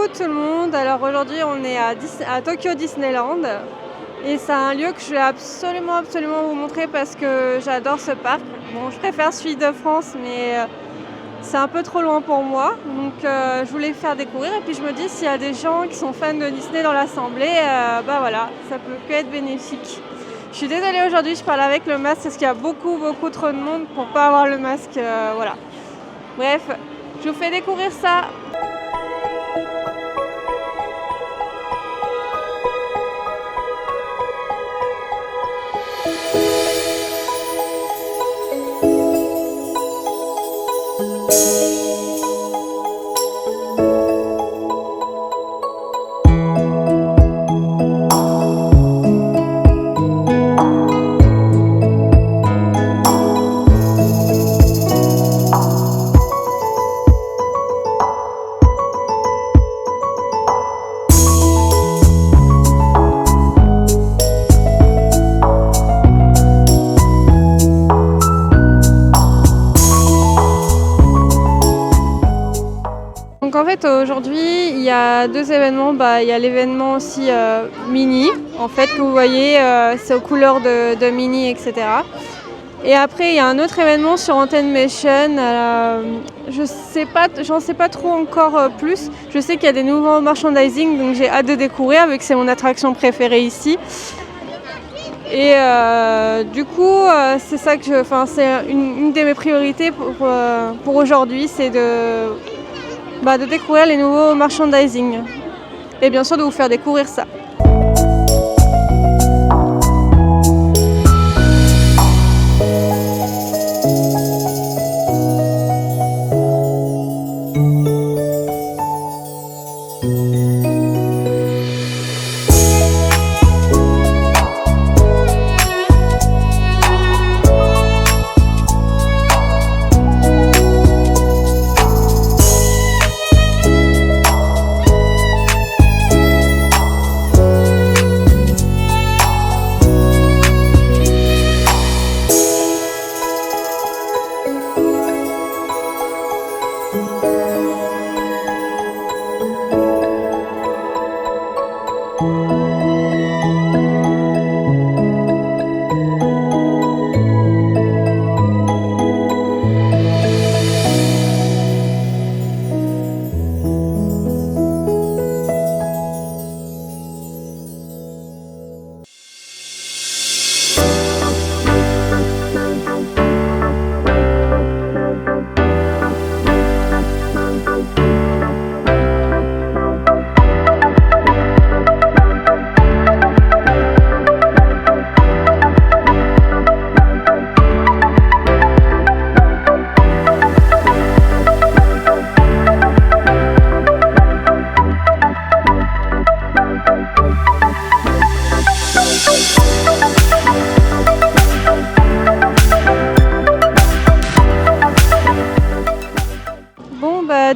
Coucou tout le monde, alors aujourd'hui on est à Tokyo Disneyland et c'est un lieu que je vais absolument vous montrer parce que j'adore ce parc. Bon, je préfère celui de France mais c'est un peu trop loin pour moi, donc je voulais faire découvrir et puis je me dis s'il y a des gens qui sont fans de Disney dans l'assemblée, bah voilà, ça peut que être bénéfique. Je suis désolée aujourd'hui, je parle avec le masque parce qu'il y a beaucoup trop de monde pour pas avoir le masque, voilà. Bref, je vous fais découvrir ça. Donc en fait aujourd'hui il y a deux événements, il y a l'événement aussi Minnie en fait que vous voyez, c'est aux couleurs de Minnie, etc. Et après il y a un autre événement sur Animation, j'en sais pas trop encore plus. Je sais qu'il y a des nouveaux merchandising, donc j'ai hâte de découvrir vu que c'est mon attraction préférée ici. Et du coup c'est ça que c'est une de mes priorités pour aujourd'hui, c'est de découvrir les nouveaux merchandising et bien sûr de vous faire découvrir ça.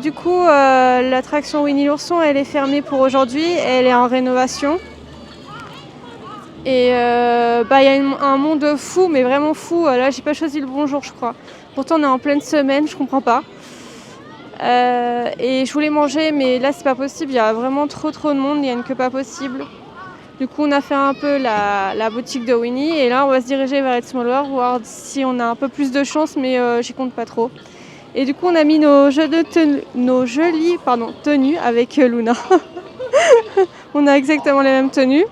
Du coup, l'attraction Winnie l'ourson, elle est fermée pour aujourd'hui, elle est en rénovation. Et il y a un monde fou, mais vraiment fou. Là, j'ai pas choisi le bon jour, je crois. Pourtant, on est en pleine semaine, je comprends pas. Et je voulais manger, mais là, c'est pas possible. Il y a vraiment trop de monde, il y a une queue pas possible. Du coup, on a fait un peu la boutique de Winnie, et là, on va se diriger vers It's Small World, voir si on a un peu plus de chance, mais j'y compte pas trop. Et du coup, on a mis nos jolies tenues avec Luna. On a exactement les mêmes tenues.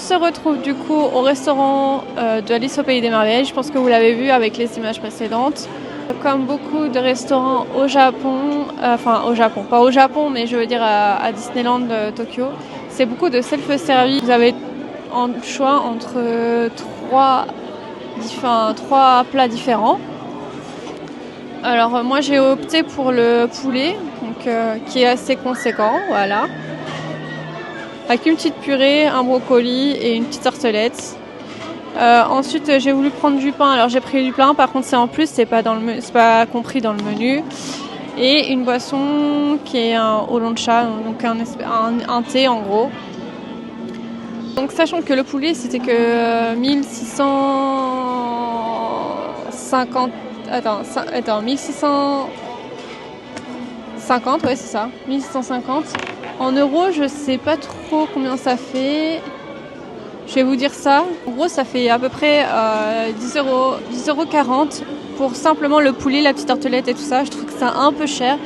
se retrouve du coup au restaurant de Alice au Pays des Merveilles. Je pense que vous l'avez vu avec les images précédentes. Comme beaucoup de restaurants au Japon, pas au Japon, mais je veux dire à Disneyland Tokyo, c'est beaucoup de self-service. Vous avez le choix entre trois plats différents. Alors moi j'ai opté pour le poulet, donc, qui est assez conséquent, voilà. Avec une petite purée, un brocoli et une petite tartelette. Ensuite j'ai voulu prendre du pain, alors j'ai pris du pain, par contre c'est en plus, c'est pas compris dans le menu. Et une boisson qui est un oolong-cha, donc un thé en gros. Donc sachant que le poulet c'était que 1650. Attends, 1650, ouais c'est ça, 1650. En euros, je sais pas trop combien ça fait. Je vais vous dire ça. En gros, ça fait à peu près 10,40 € pour simplement le poulet, la petite tartelette et tout ça. Je trouve que c'est un peu cher.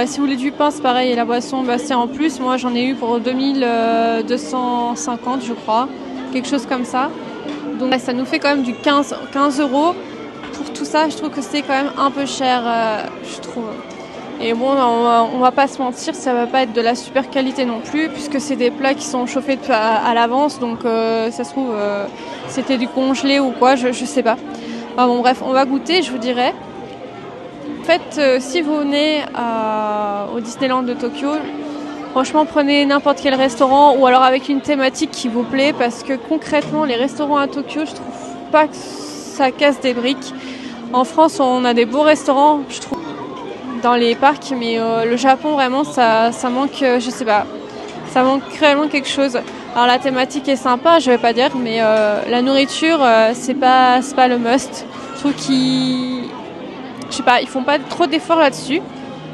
Si vous voulez du pain, c'est pareil, et la boisson, c'est en plus. Moi, j'en ai eu pour 2250, je crois. Quelque chose comme ça. Donc, ça nous fait quand même du 15 €. Pour tout ça, je trouve que c'est quand même un peu cher, je trouve. Et bon, on va pas se mentir, ça va pas être de la super qualité non plus, puisque c'est des plats qui sont chauffés à l'avance, donc ça se trouve, c'était du congelé ou quoi, je sais pas. Enfin, bon, bref, on va goûter, je vous dirai. En fait, si vous venez au Disneyland de Tokyo, franchement, prenez n'importe quel restaurant ou alors avec une thématique qui vous plaît, parce que concrètement, les restaurants à Tokyo, je trouve pas que ça casse des briques. En France, on a des beaux restaurants, je trouve, dans les parcs, mais le Japon, vraiment, ça manque, je sais pas, ça manque réellement quelque chose. Alors la thématique est sympa, je vais pas dire, mais la nourriture, c'est pas le must. Je trouve qu'ils font pas trop d'efforts là-dessus,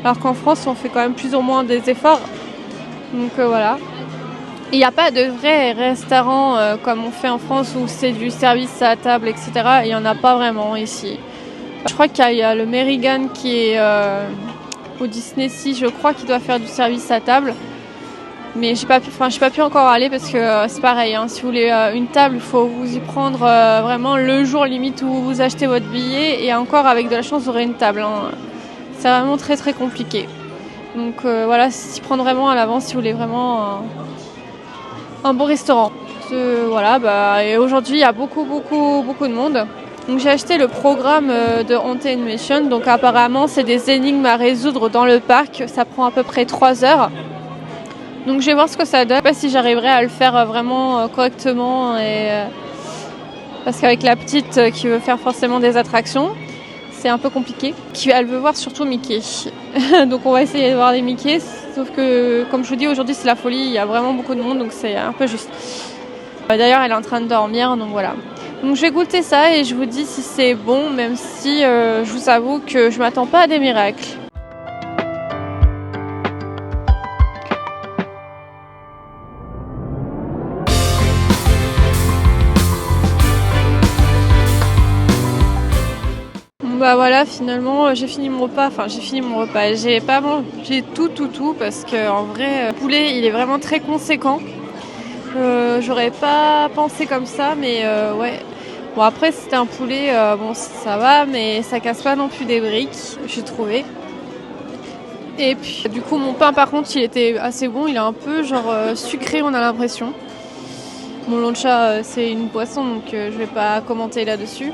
alors qu'en France, on fait quand même plus ou moins des efforts. Donc voilà. Il n'y a pas de vrai restaurant comme on fait en France où c'est du service à table, etc. Il n'y en a pas vraiment ici. Je crois qu'il y a le Merrigan qui est au Disney Sea, je crois qu'il doit faire du service à table. Mais j'ai pas pu encore aller parce que c'est pareil. Hein, si vous voulez une table, il faut vous y prendre vraiment le jour limite où vous achetez votre billet. Et encore avec de la chance, vous aurez une table. Hein. C'est vraiment très très compliqué. Donc voilà, s'y prendre vraiment à l'avance si vous voulez vraiment un bon restaurant. Et aujourd'hui il y a beaucoup de monde. Donc j'ai acheté le programme de Haunted Mansion. Donc apparemment c'est des énigmes à résoudre dans le parc. Ça prend à peu près 3 heures. Donc je vais voir ce que ça donne. Je sais pas si j'arriverai à le faire vraiment correctement. Parce qu'avec la petite qui veut faire forcément des attractions, c'est un peu compliqué. Elle veut voir surtout Mickey. Donc on va essayer de voir les Mickey. Sauf que, comme je vous dis, aujourd'hui c'est la folie. Il y a vraiment beaucoup de monde, donc c'est un peu juste. D'ailleurs, elle est en train de dormir, donc voilà. Donc je vais goûter ça et je vous dis si c'est bon, même si je vous avoue que je m'attends pas à des miracles. Bah voilà, finalement j'ai fini mon repas. J'ai pas mangé tout parce que en vrai, le poulet il est vraiment très conséquent. J'aurais pas pensé comme ça, mais ouais. Bon après c'était un poulet, bon ça va, mais ça casse pas non plus des briques, j'ai trouvé. Et puis du coup mon pain par contre il était assez bon, il est un peu genre sucré on a l'impression. Mon oolong-cha c'est une boisson donc je vais pas commenter là-dessus.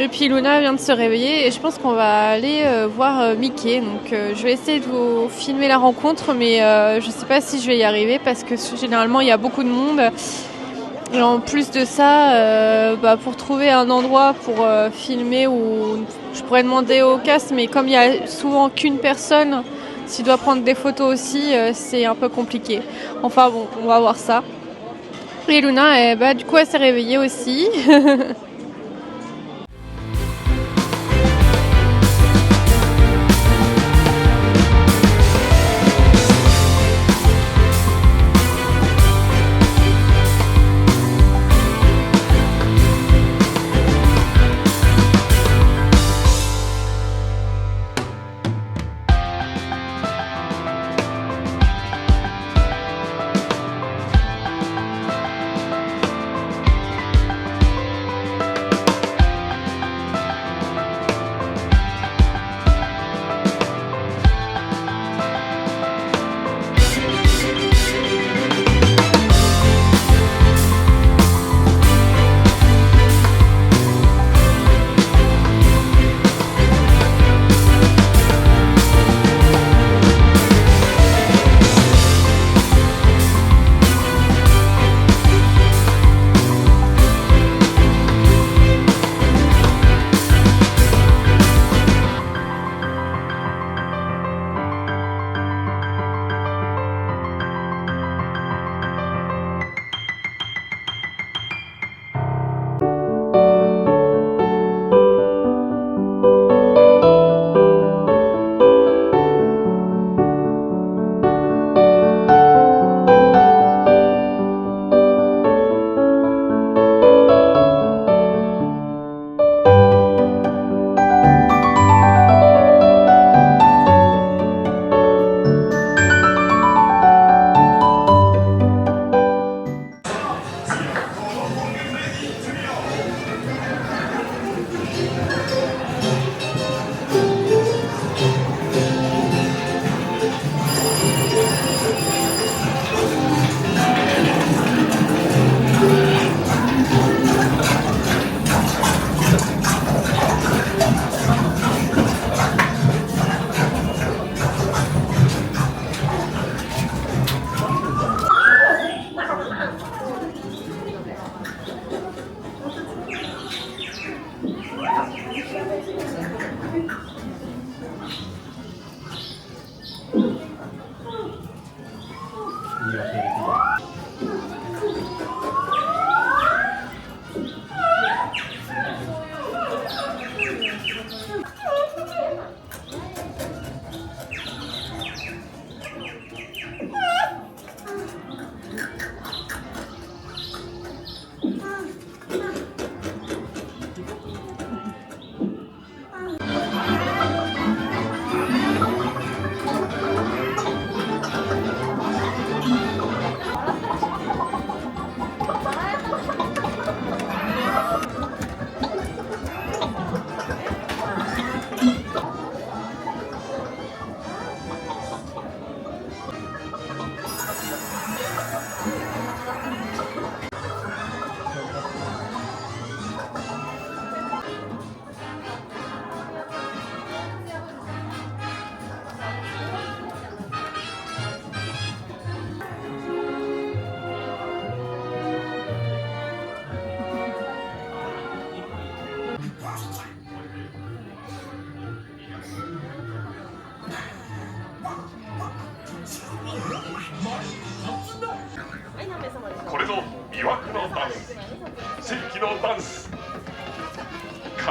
Et puis Luna vient de se réveiller et je pense qu'on va aller voir Mickey. Donc je vais essayer de vous filmer la rencontre, mais je sais pas si je vais y arriver parce que généralement il y a beaucoup de monde. Et en plus de ça, pour trouver un endroit pour filmer où je pourrais demander au cast, mais comme il y a souvent qu'une personne, s'il doit prendre des photos aussi, c'est un peu compliqué. Enfin bon, on va voir ça. Et Luna, du coup elle s'est réveillée aussi.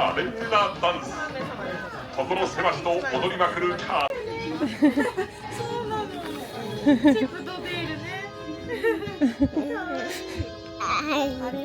華麗なダンス所狭しと踊りまくるカーそうなの。チップとデールね。あれ。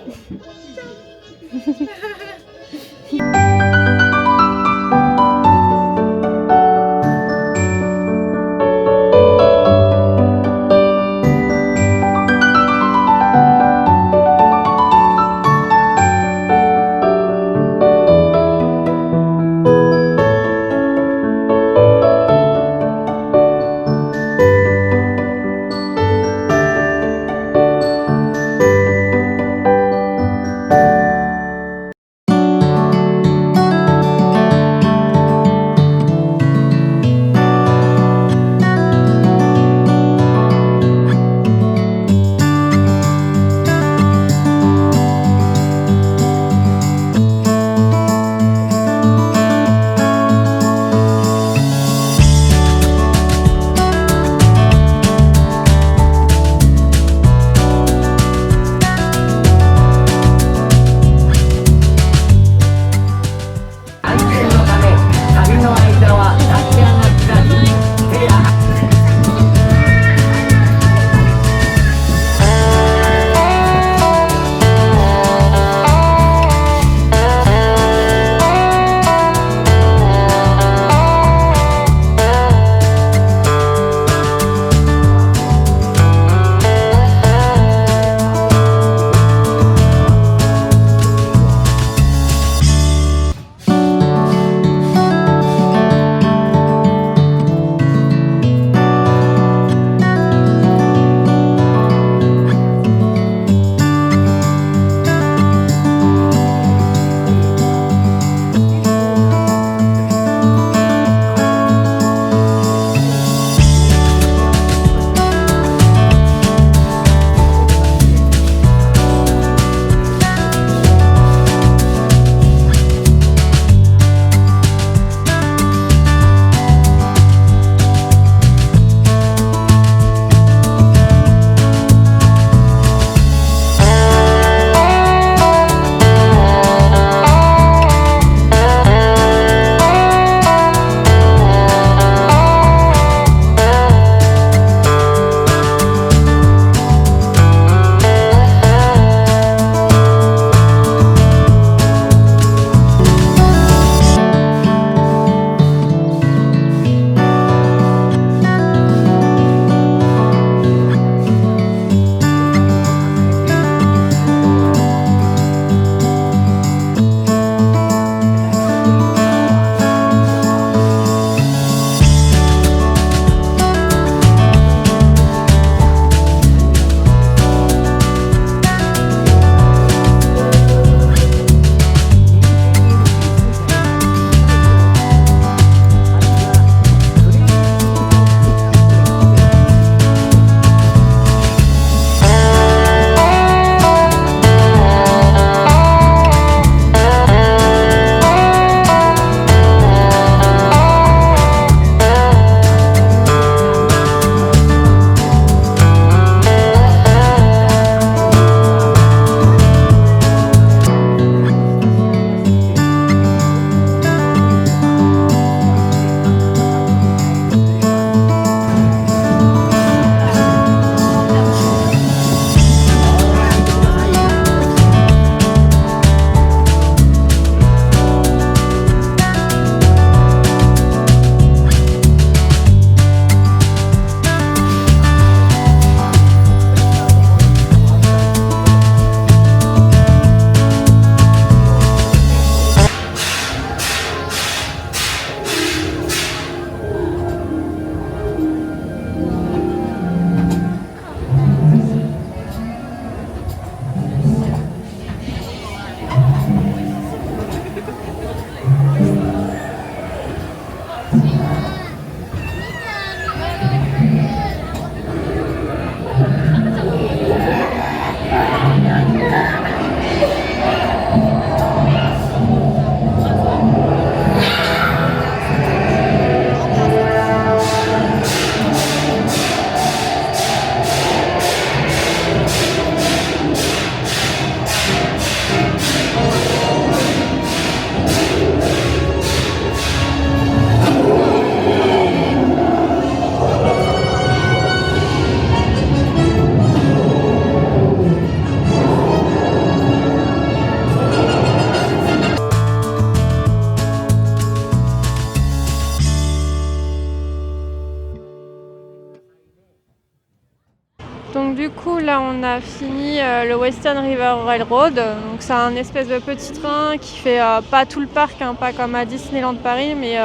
du coup, là, on a fini le Western River Railroad. Donc, c'est un espèce de petit train qui fait pas tout le parc, hein, pas comme à Disneyland Paris, mais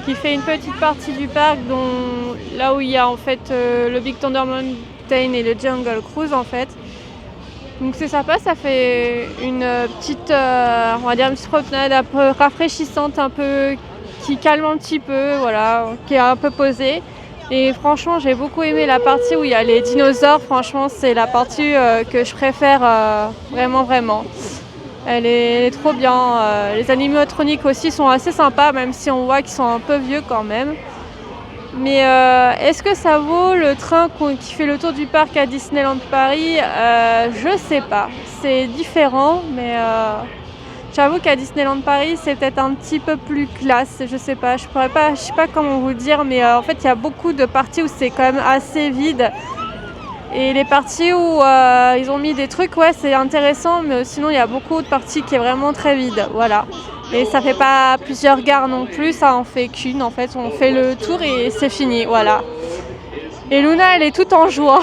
qui fait une petite partie du parc, dont là où il y a en fait le Big Thunder Mountain et le Jungle Cruise en fait. Donc c'est sympa, ça fait une petite, on va dire une petite promenade un peu rafraîchissante, un peu qui calme un petit peu, voilà, qui est un peu posée. Et franchement, j'ai beaucoup aimé la partie où il y a les dinosaures. Franchement, c'est la partie que je préfère vraiment, vraiment. Elle est trop bien. Les animatroniques aussi sont assez sympas, même si on voit qu'ils sont un peu vieux quand même. Mais est-ce que ça vaut le train qui fait le tour du parc à Disneyland Paris? Je sais pas. C'est différent, mais j'avoue qu'à Disneyland Paris, c'est peut-être un petit peu plus classe. Je sais pas. Je sais pas comment vous le dire, mais en fait, il y a beaucoup de parties où c'est quand même assez vide. Et les parties où ils ont mis des trucs, ouais, c'est intéressant, mais sinon, il y a beaucoup de parties qui est vraiment très vide. Voilà. Et ça fait pas plusieurs gares non plus, ça en fait qu'une. En fait, on fait le tour et c'est fini. Voilà. Et Luna, elle est toute en joie.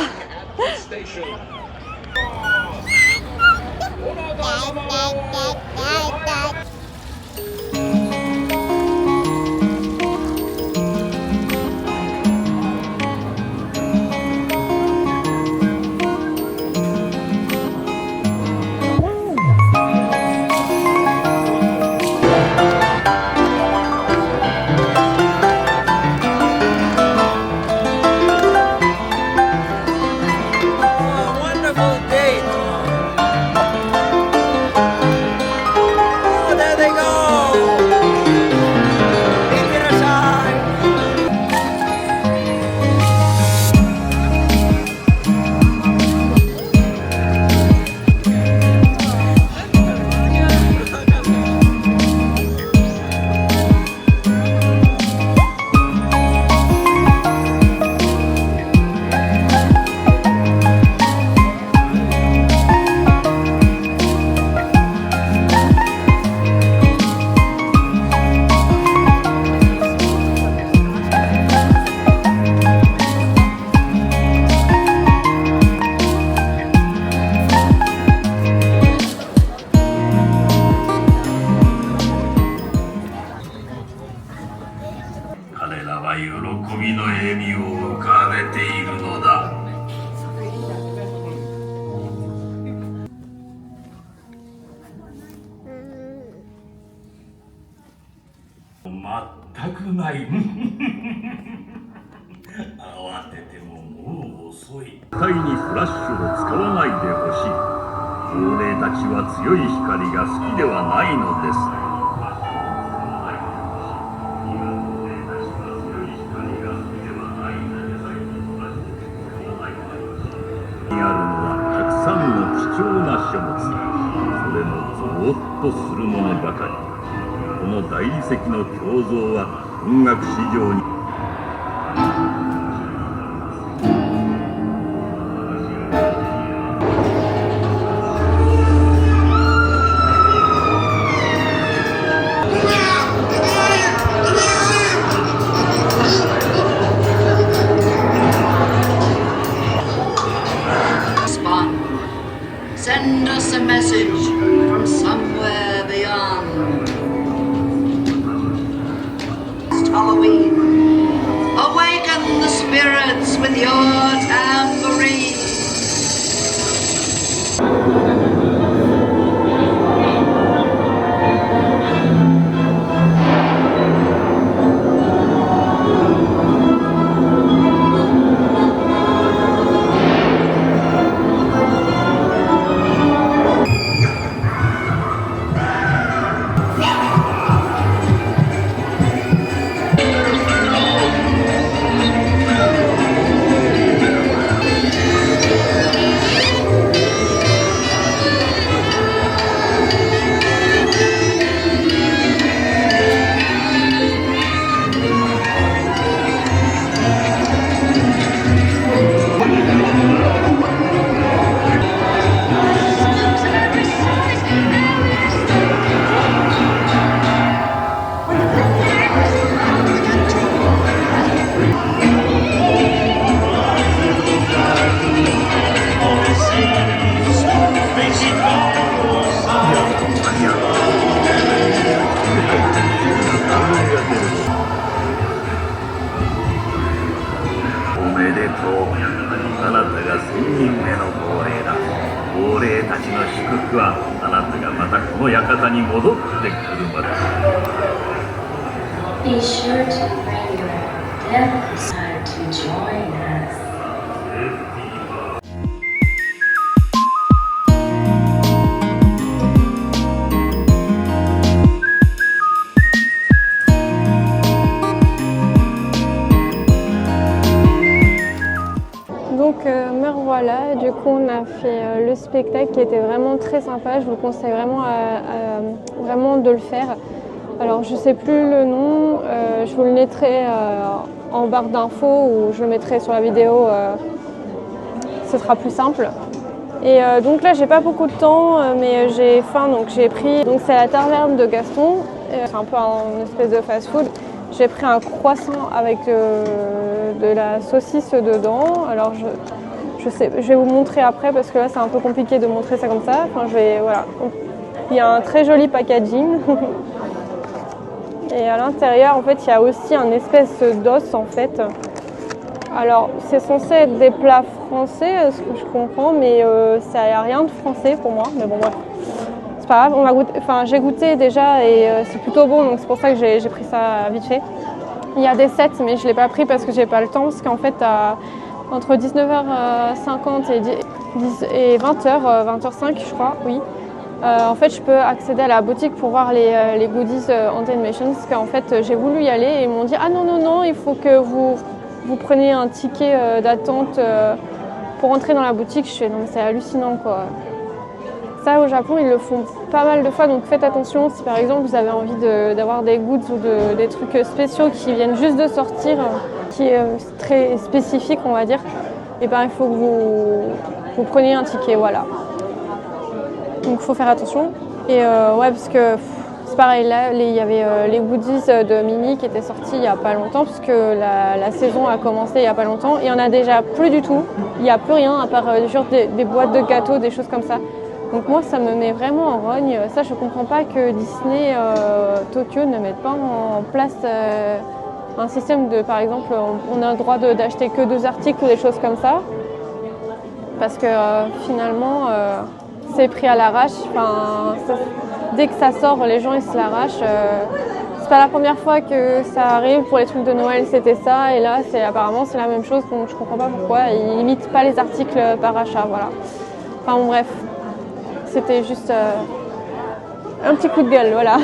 全くない。慌ててももう遅い。絶対にフラッシュを使わないでほしい。亡霊たちは強い光が好きではないのです。にあるのはたくさんの貴重な書物。それもゾーッとするものばかり。この大理石の胸像は文学史上にSend us a message from somewhere beyond. It's Halloween. Awaken the spirits with your tambourine. くはあなたがまたこの館に戻ってくるまで。 Be sure to bring your death side to join us. Donc me revoilà, du coup on a fait le spectacle qui était vraiment très sympa, je vous conseille vraiment de le faire. Alors je sais plus le nom, je vous le mettrai en barre d'infos ou je le mettrai sur la vidéo, ce sera plus simple. Et donc là j'ai pas beaucoup de temps mais j'ai faim donc j'ai pris, donc c'est la taverne de Gaston, c'est un peu une espèce de fast food. J'ai pris un croissant avec de la saucisse dedans. Alors je vais vous montrer après parce que là c'est un peu compliqué de montrer ça comme ça. Enfin, voilà. Il y a un très joli packaging. Et à l'intérieur en fait il y a aussi un espèce d'os en fait. Alors c'est censé être des plats français, ce que je comprends, mais ça n'a rien de français pour moi. Mais bon bref. C'est pas grave, j'ai goûté déjà et c'est plutôt bon, donc c'est pour ça que j'ai pris ça vite fait. Il y a des sets, mais je ne l'ai pas pris parce que j'ai pas le temps, parce qu'en fait, entre 19h50 et 20h, 20h05 je crois, oui. En fait, je peux accéder à la boutique pour voir les goodies Haunted Mansion, parce qu'en fait, j'ai voulu y aller et ils m'ont dit « Ah non, il faut que vous preniez un ticket d'attente pour entrer dans la boutique. » Je fais « Non, mais c'est hallucinant, quoi. » Ça, au Japon, ils le font pas mal de fois, donc faites attention. Si par exemple vous avez envie d'avoir des goods ou des trucs spéciaux qui viennent juste de sortir, qui est très spécifique, on va dire, et ben il faut que vous preniez un ticket, voilà. Donc il faut faire attention. Et ouais, parce que c'est pareil, là, il y avait les goodies de Minnie qui étaient sortis il n'y a pas longtemps, puisque la saison a commencé il n'y a pas longtemps. Il n'y en a déjà plus du tout. Il n'y a plus rien, à part juste des boîtes de gâteaux, des choses comme ça. Donc moi, ça me met vraiment en rogne. Ça, je ne comprends pas que Disney Tokyo ne mette pas en place un système de, par exemple, on a le droit d'acheter que 2 articles ou des choses comme ça. Parce que finalement, c'est pris à l'arrache. Dès que ça sort, les gens ils se l'arrachent. C'est pas la première fois que ça arrive. Pour les trucs de Noël, c'était ça. Et là, apparemment, c'est la même chose. Donc je comprends pas pourquoi. Ils limitent pas les articles par achat. Voilà. Enfin bon, bref. C'était juste un petit coup de gueule, voilà.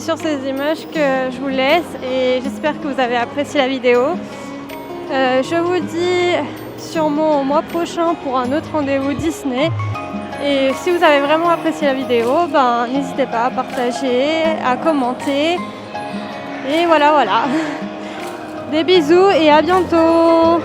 sur ces images que je vous laisse et j'espère que vous avez apprécié la vidéo. Je vous dis sûrement au mois prochain pour un autre rendez-vous Disney. Et si vous avez vraiment apprécié la vidéo, n'hésitez pas à partager, à commenter. Et voilà. Des bisous et à bientôt!